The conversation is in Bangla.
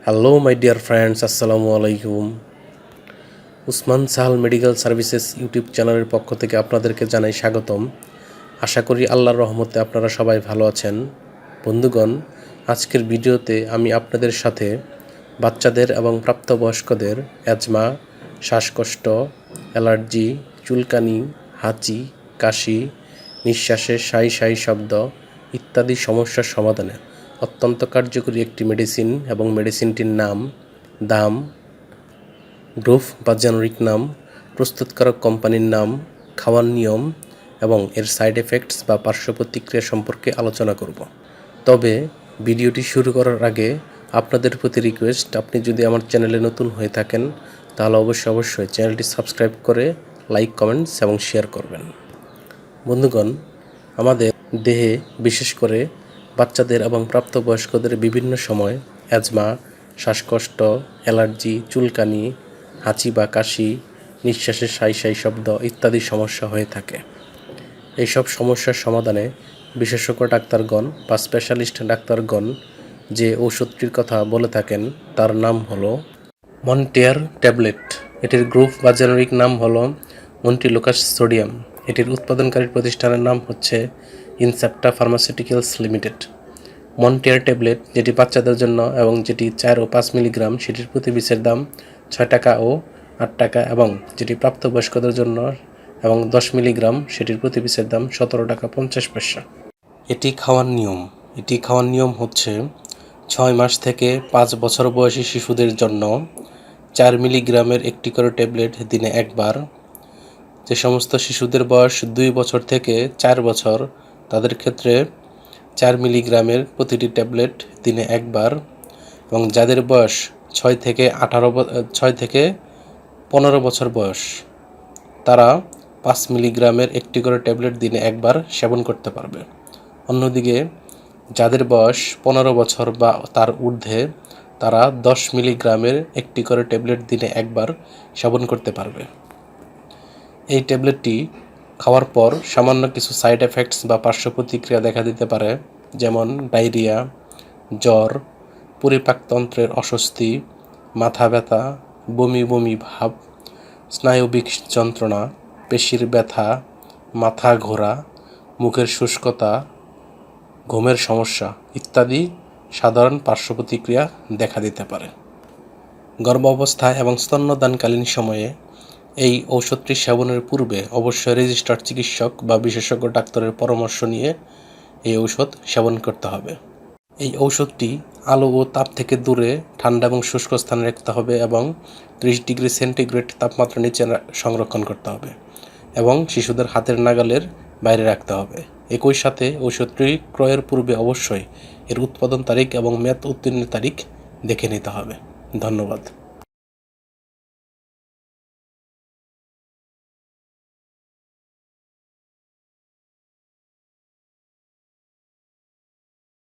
হ্যালো মাই ডিয়ার ফ্রেন্ডস, আসসালামু আলাইকুম। Usman Sahal medical services YouTube চ্যানেলের পক্ষ থেকে আপনাদেরকে জানাই স্বাগতম। আশা করি আল্লাহর রহমতে আপনারা সবাই ভালো আছেন। বন্ধুগণ, আজকের ভিডিওতে আমি আপনাদের সাথে বাচ্চাদের এবং প্রাপ্তবয়স্কদের অ্যাজমা, শ্বাসকষ্ট, অ্যালার্জি, চুলকানি, হাঁচি, কাশি, নিঃশ্বাসের সাই সাই শব্দ ইত্যাদি সমস্যার সমাধানে অত্যন্ত কার্যকরী একটি মেডিসিন এবং মেডিসিনটির নাম, দাম, গ্রুপ বা জেনারিক নাম, প্রস্তুতকারক কোম্পানির নাম, খাওয়ার নিয়ম এবং এর সাইড এফেক্টস বা পার্শ্ব প্রতিক্রিয়া সম্পর্কে আলোচনা করব। তবে ভিডিওটি শুরু করার আগে আপনাদের প্রতি রিকোয়েস্ট, আপনি যদি আমার চ্যানেলে নতুন হয়ে থাকেন তাহলে অবশ্যই চ্যানেলটি সাবস্ক্রাইব করে লাইক, কমেন্টস এবং শেয়ার করবেন। বন্ধুগণ, আমাদের দেহে বিশেষ করে বাচ্চাদের এবং প্রাপ্তবয়স্কদের বিভিন্ন সময় অ্যাজমা, শ্বাসকষ্ট, অ্যালার্জি, চুলকানি, হাঁচি বা কাশি, নিঃশ্বাসের সাই সাই শব্দ ইত্যাদি সমস্যা হয়ে থাকে। এইসব সমস্যার সমাধানে বিশেষজ্ঞ ডাক্তারগণ বা স্পেশালিস্ট ডাক্তারগণ যে ঔষধটির কথা বলে থাকেন তার নাম হলো মন্টেয়ার ট্যাবলেট। এটির গ্রুপ বা জেনারিক নাম হলো মন্টিলুকাস সোডিয়াম। এটির উৎপাদনকারী প্রতিষ্ঠানের নাম হচ্ছে Incepta pharmaceuticals limited. Montair tablet, যেটি বাচ্চাদের জন্য এবং যেটি 4 ও 5 মিলিগ্রাম, সেটির প্রতি পিসের দাম 6 টাকা ও 8 টাকা, এবং যেটি প্রাপ্তবয়স্কদের জন্য এবং 10 মিলিগ্রাম, সেটির প্রতি পিসের দাম 17 টাকা 50 পয়সা। এটি খাওয়ার নিয়ম হচ্ছে 6 মাস থেকে 5 বছর বয়সী শিশুদের জন্য 4 মিলিগ্রামের একটি করে ট্যাবলেট দিনে একবার। যে সমস্ত শিশুদের বয়স 2 বছর থেকে 4 বছর, তাদের ক্ষেত্রে 4 মিলিগ্রামের প্রতিটি ট্যাবলেট দিনে একবার, এবং যাদের বয়স 6 থেকে 15 বছর বয়স, তারা 5 মিলিগ্রামের একটি করে ট্যাবলেট দিনে একবার সেবন করতে পারবে। অন্যদিকে যাদের বয়স 15 বছর বা তার ঊর্ধ্বে, তারা 10 মিলিগ্রামের একটি করে ট্যাবলেট দিনে একবার সেবন করতে পারবে। এই ট্যাবলেটটি খাওয়ার পর সামান্য কিছু সাইড এফেক্টস বা পার্শ্ব প্রতিক্রিয়া দেখা দিতে পারে, যেমন ডায়রিয়া, জ্বর, পরিপাকতন্ত্রের অস্বস্তি, মাথা ব্যথা, বমি বমি ভাব, স্নায়বিক যন্ত্রণা, পেশির ব্যথা, মাথা ঘোরা, মুখের শুষ্কতা, ঘুমের সমস্যা ইত্যাদি সাধারণ পার্শ্ব প্রতিক্রিয়া দেখা দিতে পারে। গর্ভাবস্থায় এবং স্তন্যদানকালীন সময়ে এই ঔষধটি সেবনের পূর্বে অবশ্যই রেজিস্টার্ড চিকিৎসক বা বিশেষজ্ঞ ডাক্তারের পরামর্শ নিয়ে এই ঔষধ সেবন করতে হবে। এই ঔষধটি আলো ও তাপ থেকে দূরে, ঠান্ডা এবং শুষ্ক স্থানে রাখতে হবে এবং 30 ডিগ্রি সেন্টিগ্রেড তাপমাত্রা নিচে সংরক্ষণ করতে হবে এবং শিশুদের হাতের নাগালের বাইরে রাখতে হবে। একই সাথে ঔষধটি ক্রয়ের পূর্বে অবশ্যই এর উৎপাদন তারিখ এবং মেয়াদ উত্তীর্ণের তারিখ দেখে নিতে হবে। ধন্যবাদ।